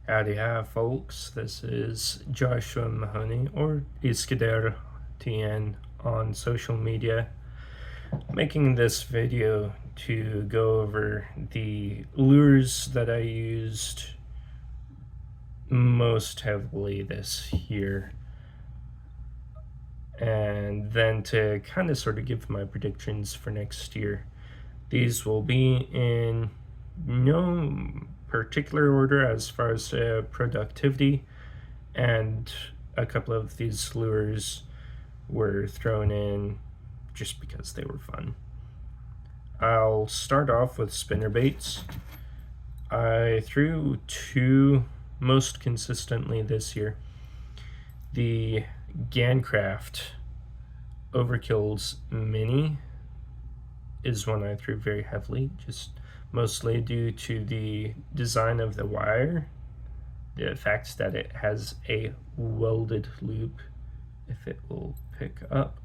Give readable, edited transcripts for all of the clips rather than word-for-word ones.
Howdy hi folks, this is Joshua Mahoney or Iskader TN on social media, making this video to go over the lures that I used most heavily this year, and then to kind of sort of give my predictions for next year. These will be in no particular order as far as productivity, and a couple of these lures were thrown in just because they were fun. I'll start off with spinnerbaits. I threw two most consistently this year. The Gancraft Overkill's Mini is one I threw very heavily, just mostly due to the design of the wire, the fact that it has a welded loop, if it will pick up.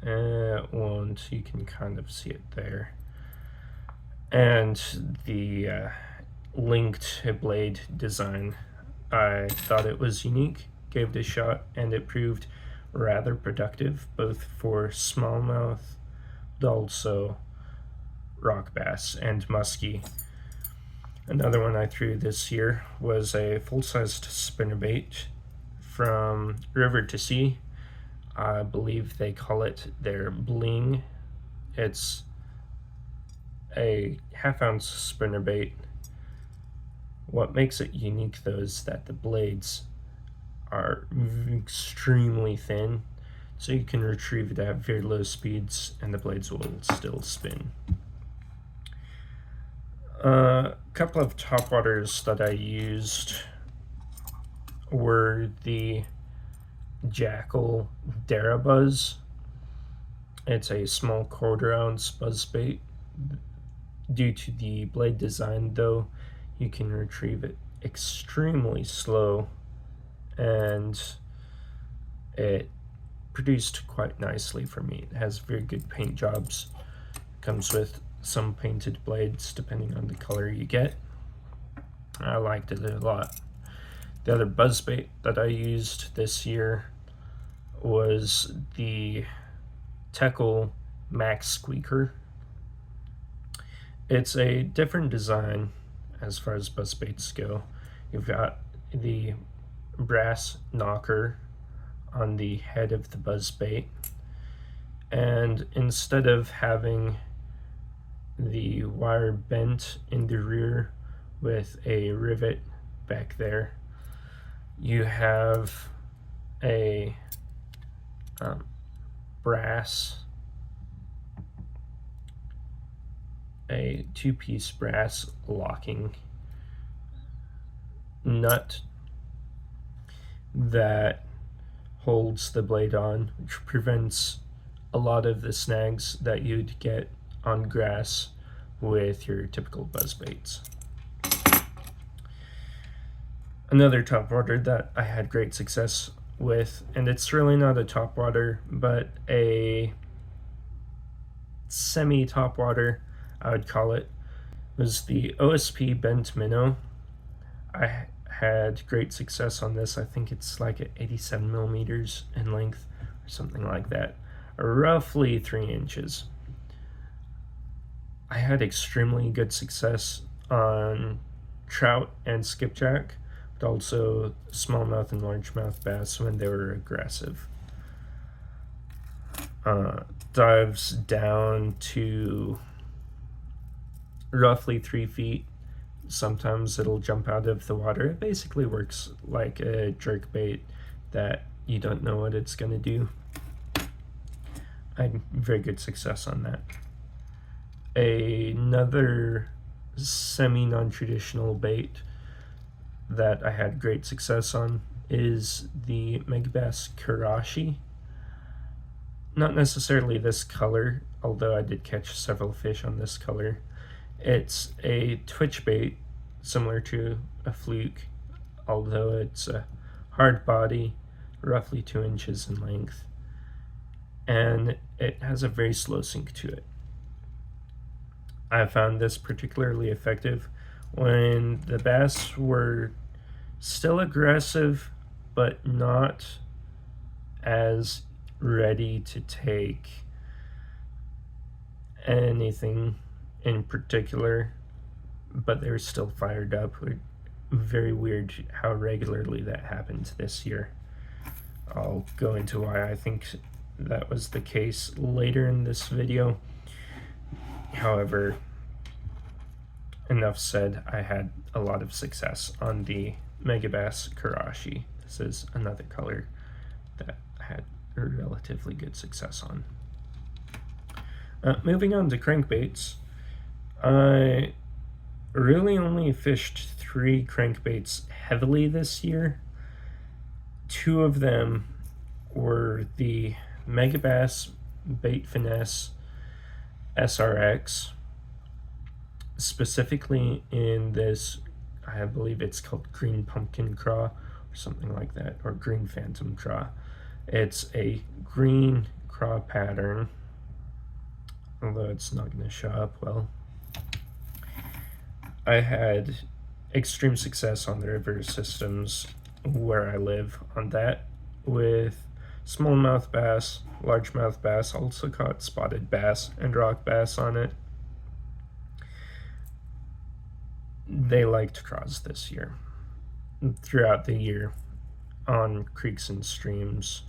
And you can kind of see it there. And the linked blade design, I thought it was unique, gave it a shot, and it proved rather productive, both for smallmouth, but also rock bass and muskie. Another one I threw this year was a full-sized spinnerbait from River to Sea. I believe they call it their Bling. It's a half-ounce spinnerbait. What makes it unique, though, is that the blades are extremely thin, so you can retrieve it at very low speeds and the blades will still spin. A couple of topwaters that I used were the Jackal Darabuzz. It's a small 1/4 ounce buzzbait. Due to the blade design, though, you can retrieve it extremely slow, and it produced quite nicely for me. It has very good paint jobs. Comes with some painted blades depending on the color you get. I liked it a lot. The other buzzbait that I used this year was the Teckle Max Squeaker. It's a different design as far as buzzbaits go. You've got the brass knocker on the head of the buzzbait, and instead of having the wire bent in the rear with a rivet back there, you have a two-piece brass locking nut that holds the blade on, which prevents a lot of the snags that you'd get on grass with your typical buzzbaits. Another topwater that I had great success with, and it's really not a topwater, but a semi-topwater, I would call it, was the OSP Bent Minnow. I had great success on this. I think it's like at 87 millimeters in length or something like that, roughly 3 inches. I had extremely good success on trout and skipjack, but also smallmouth and largemouth bass when they were aggressive. Dives down to roughly 3 feet. Sometimes it'll jump out of the water. It basically works like a jerk bait that you don't know what it's going to do. I had very good success on that. Another semi-non-traditional bait that I had great success on is the Megabass Karashi. Not necessarily this color, although I did catch several fish on this color. It's a twitch bait similar to a fluke, although it's a hard body, roughly 2 inches in length, and it has a very slow sink to it. I found this particularly effective when the bass were still aggressive, but not as ready to take anything in particular, but they were still fired up. Very weird how regularly that happened this year. I'll go into why I think that was the case later in this video. However, enough said, I had a lot of success on the Megabass Karashi. This is another color that I had relatively good success on. Moving on to crankbaits, I really only fished 3 crankbaits heavily this year. 2 of them were the Megabass Bait Finesse SRX, specifically in this, I believe it's called Green Pumpkin Craw or something like that, or Green Phantom Craw. It's a green craw pattern, although it's not going to show up well. I had extreme success on the river systems where I live on that, with smallmouth bass, largemouth bass, also caught spotted bass and rock bass on it. They liked craws this year. Throughout the year, on creeks and streams,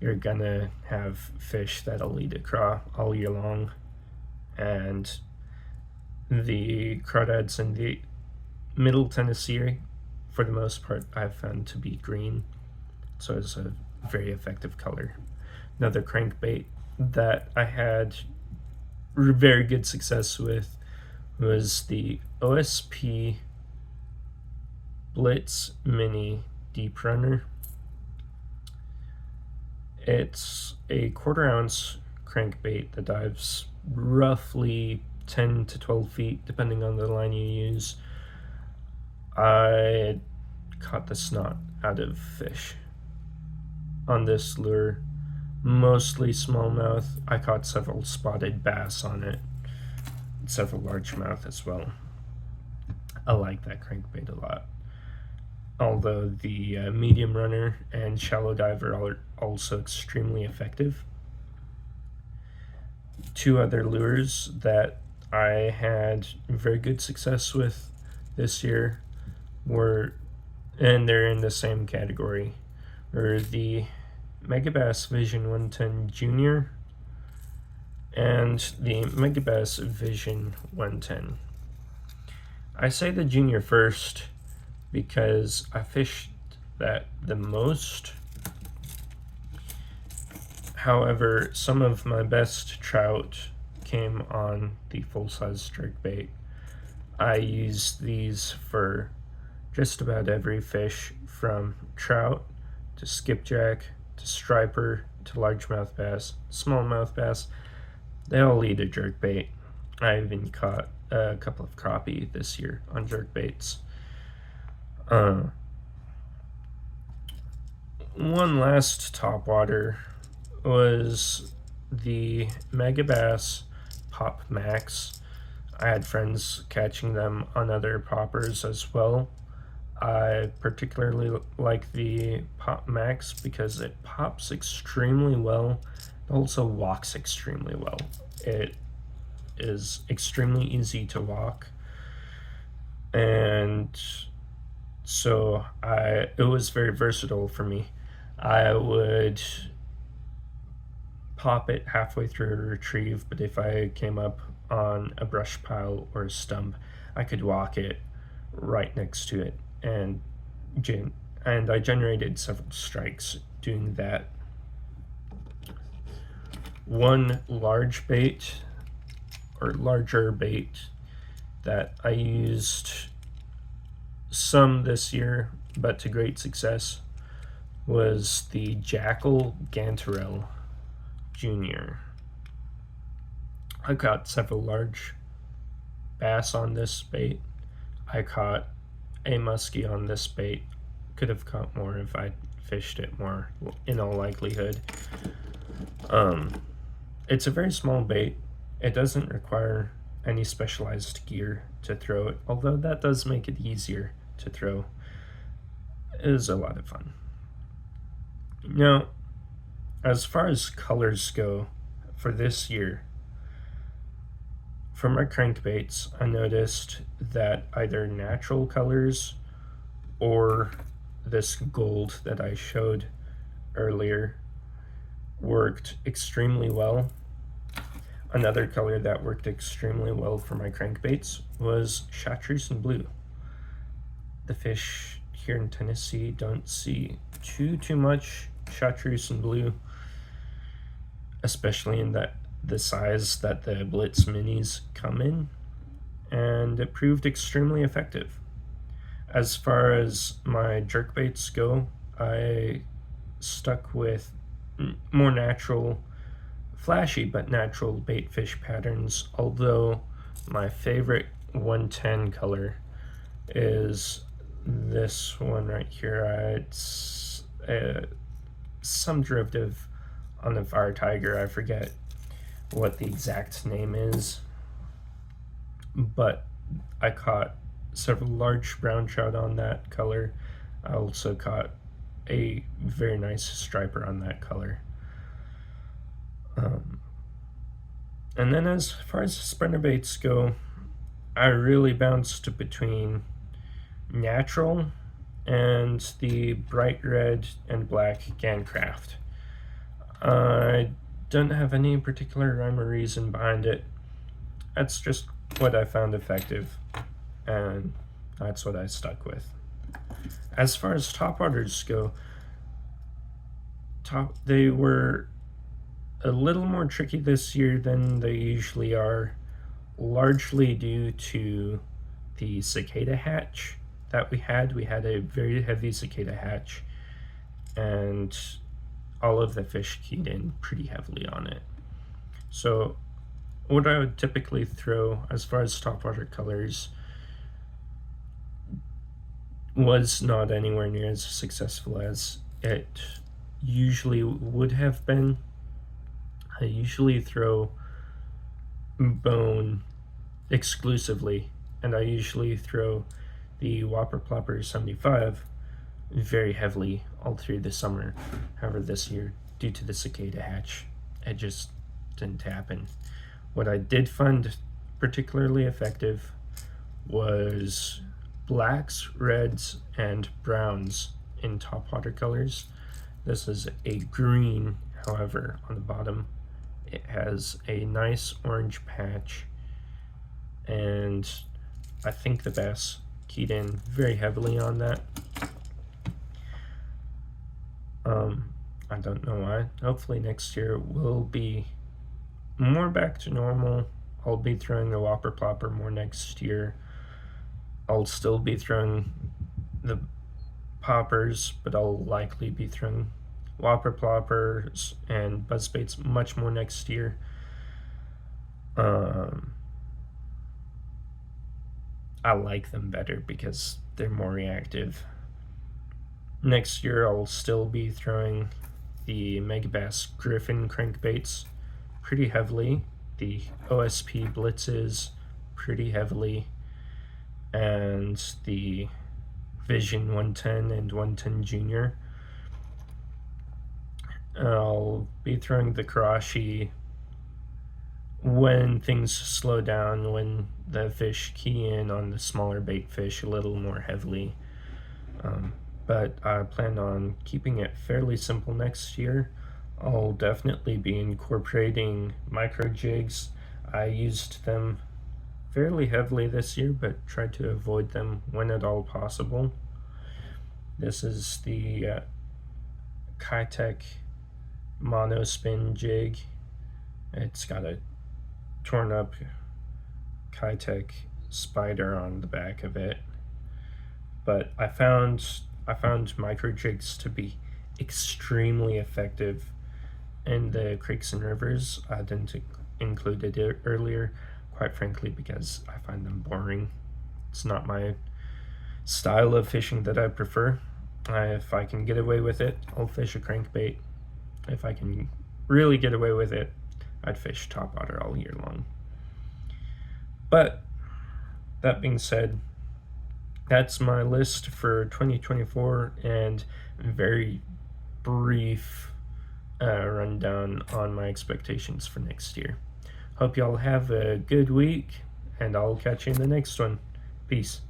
you're gonna have fish that'll eat a craw all year long, and the crawdads in the Middle Tennessee, for the most part, I've found to be green, so it's a very effective color. Another crankbait that I had very good success with was the OSP Blitz Mini Deep Runner. It's a 1/4 ounce crankbait that dives roughly 10 to 12 feet, depending on the line you use. I caught the snot out of fish on this lure, mostly smallmouth. I caught several spotted bass on it, several largemouth as well. I like that crankbait a lot. Although the medium runner and shallow diver are also extremely effective. 2 other lures that I had very good success with this year were, and they're in the same category, were the Megabass Vision 110 Junior and the Megabass Vision 110. I say the Junior first because I fished that the most. However, some of my best trout came on the full-size jerkbait. I use these for just about every fish, from trout to skipjack to striper to largemouth bass, smallmouth bass. They all eat a jerkbait. I even caught a couple of crappie this year on jerkbaits. One last topwater was the Megabass Pop Max. I had friends catching them on other poppers as well. I particularly like the Pop Max because it pops extremely well. It also walks extremely well. It is extremely easy to walk, and so it was very versatile for me. I would pop it halfway through a retrieve, but if I came up on a brush pile or a stump, I could walk it right next to it, and I generated several strikes doing that. One large bait, or larger bait, that I used some this year, but to great success, was the Jackal Gantarelle Junior. I caught several large bass on this bait. I caught a muskie on this bait. Could have caught more if I fished it more, in all likelihood. It's a very small bait. It doesn't require any specialized gear to throw it, although that does make it easier to throw. It is a lot of fun. Now, as far as colors go for this year, for my crankbaits, I noticed that either natural colors or this gold that I showed earlier worked extremely well. Another color that worked extremely well for my crankbaits was chartreuse and blue. The fish here in Tennessee don't see too much chartreuse and blue, especially in the size that the Blitz minis come in, and it proved extremely effective. As far as my jerkbaits go, I stuck with more natural, flashy but natural bait fish patterns, although my favorite 110 color is this one right here. It's some derivative on the Fire Tiger. I forget what the exact name is, but I caught several large brown trout on that color. I also caught a very nice striper on that color. And then as far as spinnerbaits go, I really bounced between natural and the bright red and black Gancraft. I don't have any particular rhyme or reason behind it. That's just what I found effective, and that's what I stuck with. As far as topwaters go, they were a little more tricky this year than they usually are, largely due to the cicada hatch that we had. We had a very heavy cicada hatch, and all of the fish keyed in pretty heavily on it. So what I would typically throw as far as topwater colors was not anywhere near as successful as it usually would have been. I usually throw bone exclusively, and I usually throw the Whopper Plopper 75 very heavily all through the summer. However, this year, due to the cicada hatch, it just didn't happen. What I did find particularly effective was blacks, reds, and browns in topwater colors. This is a green, however, on the bottom. It has a nice orange patch, and I think the bass keyed in very heavily on that. I don't know why. Hopefully next year will be more back to normal. I'll be throwing the Whopper Plopper more next year. I'll still be throwing the poppers, but I'll likely be throwing Whopper Ploppers and buzzbaits much more next year. I like them better because they're more reactive. Next year I'll still be throwing the Megabass Griffin crankbaits pretty heavily, the OSP Blitzes pretty heavily, and the Vision 110 and 110 Junior. I'll be throwing the Karashi when things slow down, when the fish key in on the smaller bait fish a little more heavily. But I plan on keeping it fairly simple next year. I'll definitely be incorporating micro jigs. I used them fairly heavily this year, but tried to avoid them when at all possible. This is the Kitech Monospin jig. It's got a torn up Kitech spider on the back of it. But I found micro jigs to be extremely effective in the creeks and rivers. I didn't include it earlier, quite frankly, because I find them boring. It's not my style of fishing that I prefer. If I can get away with it, I'll fish a crankbait. If I can really get away with it, I'd fish topwater all year long. But that being said, that's my list for 2024 and very brief rundown on my expectations for next year. Hope y'all have a good week, and I'll catch you in the next one. Peace.